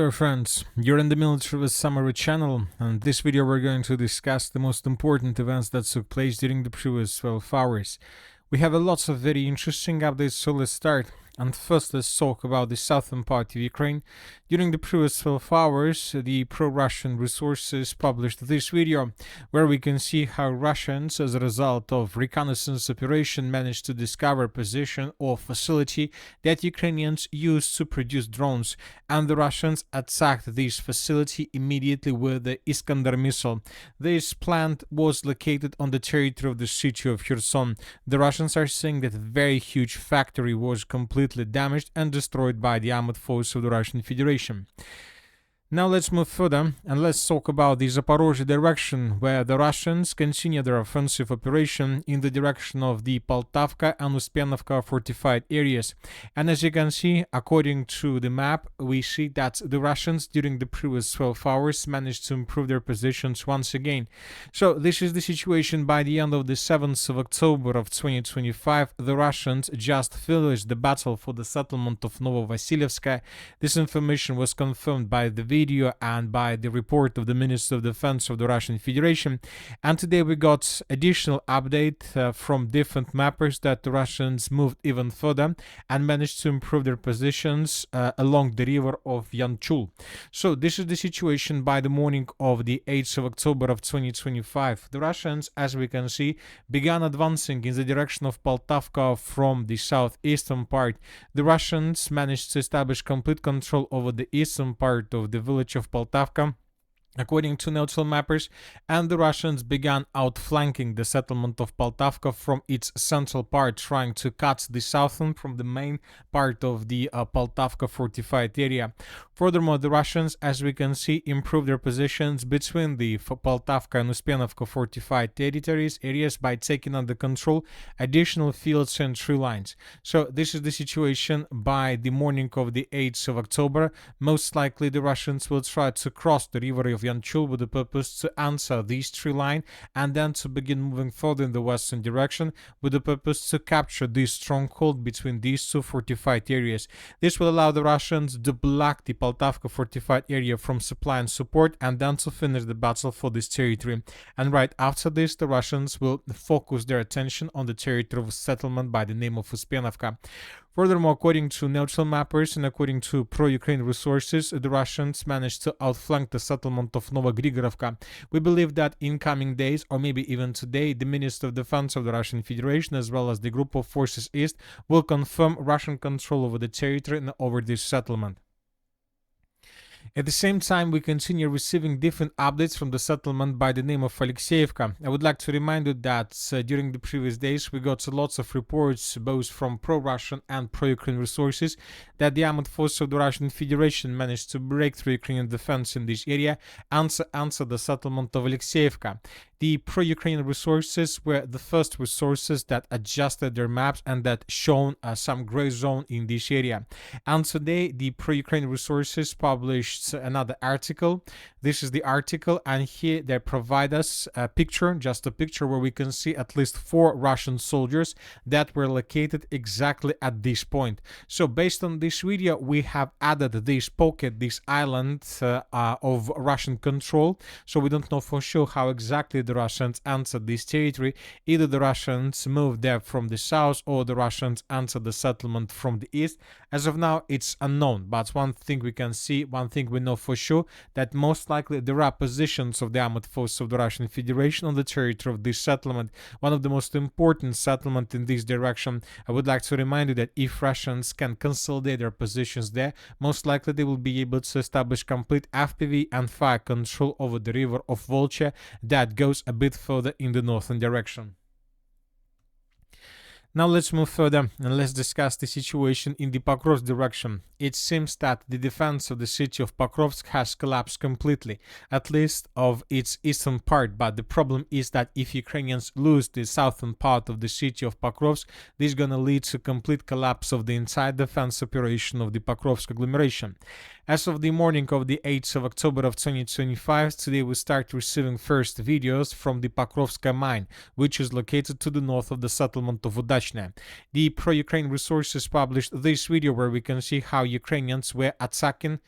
Hello friends, you're in the Military with Summary channel, and in this video we're going to discuss the most important events that took place during the previous 12 hours. We have lots of very interesting updates, so let's start. And first, let's talk about the southern part of Ukraine. During the previous 12 hours, the pro-Russian resources published this video, where we can see how Russians, as a result of reconnaissance operation, managed to discover a position or facility that Ukrainians used to produce drones, and the Russians attacked this facility immediately with the Iskander missile. This plant was located on the territory of the city of Kherson. The Russians are saying that a very huge factory was completely damaged and destroyed by the armored force of the Russian Federation. Now let's move further and let's talk about the Zaporozhye direction, where the Russians continue their offensive operation in the direction of the Poltavka and Uspenovka fortified areas. And as you can see, according to the map, we see that the Russians during the previous 12 hours managed to improve their positions once again. So this is the situation by the end of the 7th of October of 2025. The Russians just finished the battle for the settlement of Novovasilievskaya. This information was confirmed by the video and by the report of the Minister of Defense of the Russian Federation. And today we got additional update from different mappers that the Russians moved even further and managed to improve their positions along the river of Yanchul. So this is the situation by the morning of the 8th of October of 2025. The Russians, as we can see, began advancing in the direction of Poltavka from the southeastern part. The Russians managed to establish complete control over the eastern part of the village of Poltavka, according to neutral mappers, and the Russians began outflanking the settlement of Poltavka from its central part, trying to cut the southern from the main part of the Poltavka fortified area. Furthermore, the Russians, as we can see, improved their positions between the Poltavka and Uspenovka fortified areas by taking under control additional fields and tree lines. So this is the situation by the morning of the 8th of October. Most likely the Russians will try to cross the river of Yanchul with the purpose to answer this tree line and then to begin moving further in the western direction with the purpose to capture this stronghold between these two fortified areas. This will allow the Russians to block the Poltavka fortified area from supply and support and then to finish the battle for this territory. And right after this, the Russians will focus their attention on the territory of settlement by the name of Uspenovka. Furthermore, according to neutral mappers and according to pro-Ukraine resources, the Russians managed to outflank the settlement of Novogrigorovka. We believe that in coming days, or maybe even today, the Minister of Defense of the Russian Federation, as well as the Group of Forces East, will confirm Russian control over the territory and over this settlement. At the same time, we continue receiving different updates from the settlement by the name of Alexeyevka. I would like to remind you that during the previous days we got lots of reports both from pro-Russian and pro-Ukraine resources that the armored forces of the Russian Federation managed to break through Ukrainian defense in this area and answer the settlement of Alexeyevka. The pro-Ukrainian resources were the first resources that adjusted their maps and that shown some gray zone in this area. And today, the pro-Ukraine resources published another article. This is the article, and here they provide us a picture, just a picture where we can see at least 4 Russian soldiers that were located exactly at this point. So based on this video, we have added this pocket, this island of Russian control. So we don't know for sure how exactly the Russians entered this territory. Either the Russians moved there from the south or the Russians entered the settlement from the east. As of now, it's unknown, but one thing we can see, one thing we know for sure, that most likely there are positions of the armored forces of the Russian Federation on the territory of this settlement, one of the most important settlements in this direction. I would like to remind you that if Russians can consolidate their positions there, most likely they will be able to establish complete FPV and fire control over the river of Volcha that goes a bit further in the northern direction. Now let's move further and let's discuss the situation in the Pokrovsk direction. It seems that the defense of the city of Pokrovsk has collapsed completely, at least of its eastern part, but the problem is that if Ukrainians lose the southern part of the city of Pokrovsk, this is gonna lead to complete collapse of the entire defense operation of the Pokrovsk agglomeration. As of the morning of the 8th of October of 2025, today we start receiving first videos from the Pokrovskaya mine, which is located to the north of the settlement of Udachne. The pro-Ukraine resources published this video where we can see how Ukrainians were attacking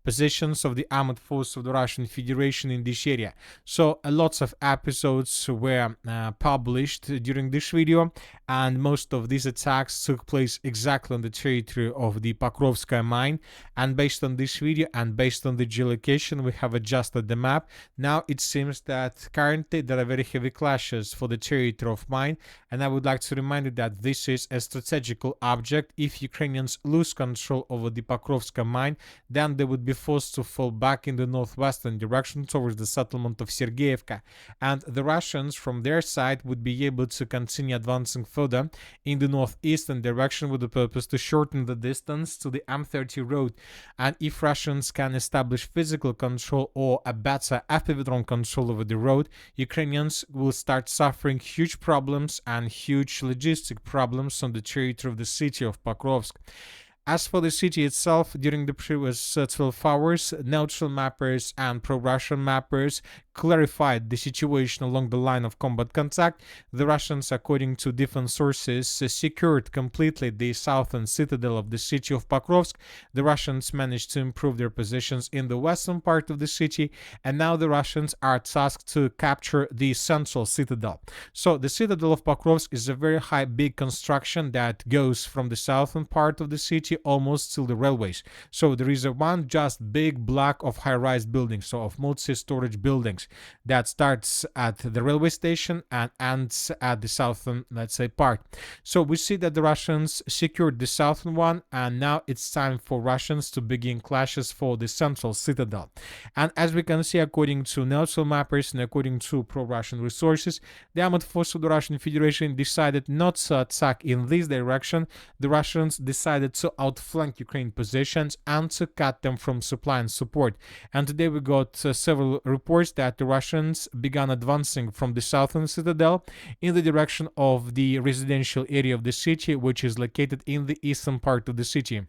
positions of the armed force of the Russian Federation in this area. So lots of episodes were published during this video, and most of these attacks took place exactly on the territory of the Pokrovskaya mine. And based on this video and based on the geolocation, we have adjusted the map. Now it seems that currently there are very heavy clashes for the territory of mine, and I would like to remind you that this is a strategical object. If Ukrainians lose control over the Pokrovskaya mine, then they would be forced to fall back in the northwestern direction towards the settlement of Sergeyevka, and the Russians from their side would be able to continue advancing further in the northeastern direction with the purpose to shorten the distance to the M30 road. And if Russians can establish physical control or a better FPV drone control over the road, Ukrainians will start suffering huge problems and huge logistic problems on the territory of the city of Pokrovsk. As for the city itself, during the previous 12 hours, neutral mappers and pro-Russian mappers clarified the situation along the line of combat contact. The Russians, according to different sources, secured completely the southern citadel of the city of Pokrovsk. The Russians managed to improve their positions in the western part of the city, and now the Russians are tasked to capture the central citadel. So the citadel of Pokrovsk is a very high, big construction that goes from the southern part of the city almost till the railways. So there is a one just big block of high-rise buildings, so of multi-storage buildings, that starts at the railway station and ends at the southern, let's say, part. So we see that the Russians secured the southern one, and now it's time for Russians to begin clashes for the central citadel. And as we can see, according to neutral mappers and according to pro-Russian resources, the armed force of the Russian Federation decided not to attack in this direction. The Russians decided to outflank Ukraine positions and to cut them from supply and support. And today we got several reports that the Russians began advancing from the southern citadel in the direction of the residential area of the city, which is located in the eastern part of the city.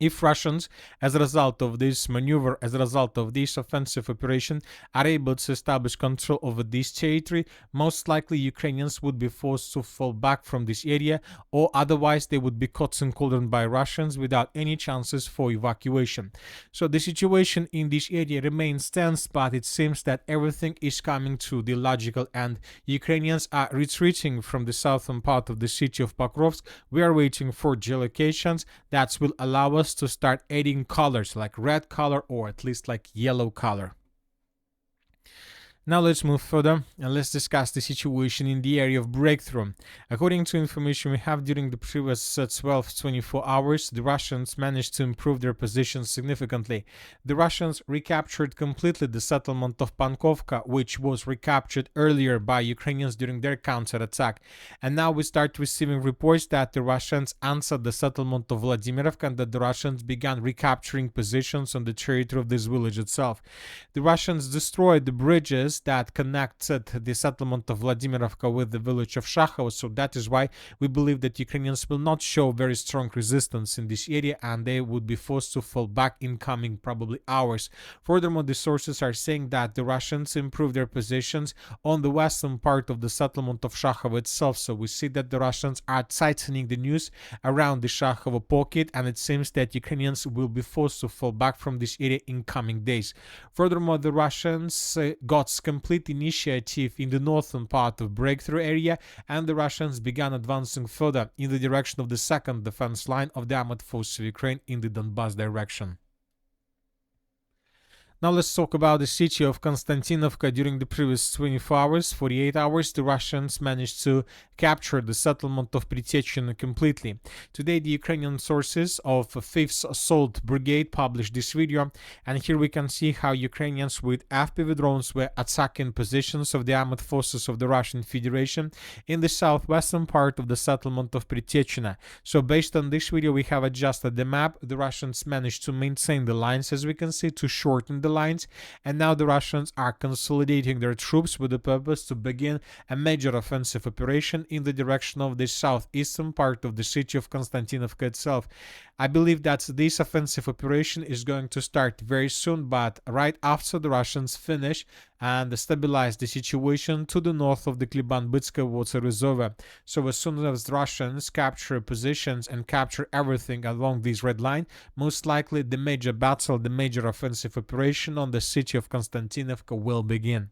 If Russians, as a result of this maneuver, as a result of this offensive operation, are able to establish control over this territory, most likely Ukrainians would be forced to fall back from this area, or otherwise they would be caught in cauldron by Russians without any chances for evacuation. So the situation in this area remains tense, but it seems that everything is coming to the logical end. Ukrainians are retreating from the southern part of the city of Pokrovsk. We are waiting for geolocations that will allow us to start adding colors like red color or at least like yellow color. Now let's move further and let's discuss the situation in the area of breakthrough. According to information we have, during the previous 12-24 hours, the Russians managed to improve their position significantly. The Russians recaptured completely the settlement of Pankovka, which was recaptured earlier by Ukrainians during their counterattack. And now we start receiving reports that the Russians answered the settlement of Vladimirovka and that the Russians began recapturing positions on the territory of this village itself. The Russians destroyed the bridges that connected the settlement of Vladimirovka with the village of Shakhovo, so that is why we believe that Ukrainians will not show very strong resistance in this area and they would be forced to fall back in coming probably hours. Furthermore, the sources are saying that the Russians improved their positions on the western part of the settlement of Shakhovo itself, so we see that the Russians are tightening the news around the Shakhovo pocket, and it seems that Ukrainians will be forced to fall back from this area in coming days. Furthermore, the Russians got complete initiative in the northern part of breakthrough area, and the Russians began advancing further in the direction of the second defense line of the armed forces of Ukraine in the Donbas direction. Now let's talk about the city of Konstantinovka. During the previous 24 hours, 48 hours, the Russians managed to capture the settlement of Pritiechino completely. Today, the Ukrainian sources of 5th Assault Brigade published this video, and here we can see how Ukrainians with FPV drones were attacking positions of the armed forces of the Russian Federation in the southwestern part of the settlement of Pritiechino. So based on this video, we have adjusted the map. The Russians managed to maintain the lines, as we can see, to shorten the lines, and now the Russians are consolidating their troops with the purpose to begin a major offensive operation in the direction of the southeastern part of the city of Konstantinovka itself. I believe that this offensive operation is going to start very soon, but right after the Russians finish and stabilize the situation to the north of the Kliban-Bytska water reservoir. So as soon as the Russians capture positions and capture everything along this red line, most likely the major battle, the major offensive operation on the city of Konstantinovka will begin.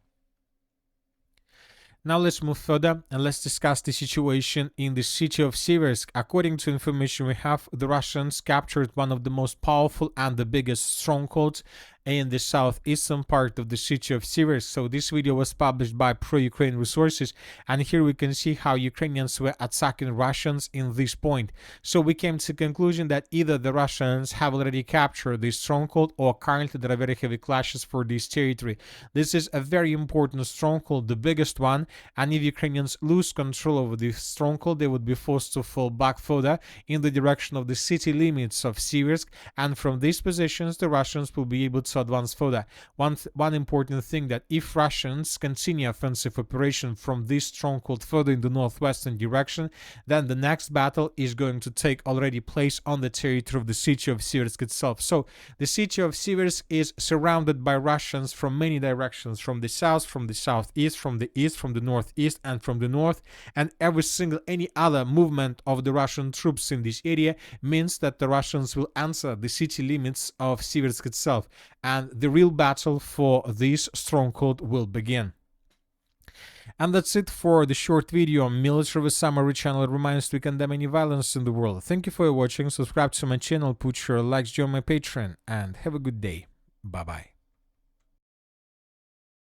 Now let's move further and let's discuss the situation in the city of Siversk. According to information we have, the Russians captured one of the most powerful and the biggest strongholds in the southeastern part of the city of Siversk. So this video was published by pro-Ukraine resources, and here we can see how Ukrainians were attacking Russians in this point. So we came to the conclusion that either the Russians have already captured this stronghold or currently there are very heavy clashes for this territory. This is a very important stronghold, the biggest one, and if Ukrainians lose control over this stronghold, they would be forced to fall back further in the direction of the city limits of Siversk, and from these positions the Russians will be able to advance further. One important thing, that if Russians continue offensive operation from this stronghold further in the northwestern direction, then the next battle is going to take already place on the territory of the city of Siversk itself. So the city of Siversk is surrounded by Russians from many directions, from the south, from the southeast, from the east, from the northeast, and from the north, and any other movement of the Russian troops in this area means that the Russians will enter the city limits of Siversk itself, and the real battle for this stronghold will begin. And that's it for the short video. Military Summary channel reminds to condemn any violence in the world. Thank you for watching. Subscribe to my channel, put your likes, join my Patreon, and have a good day. Bye bye.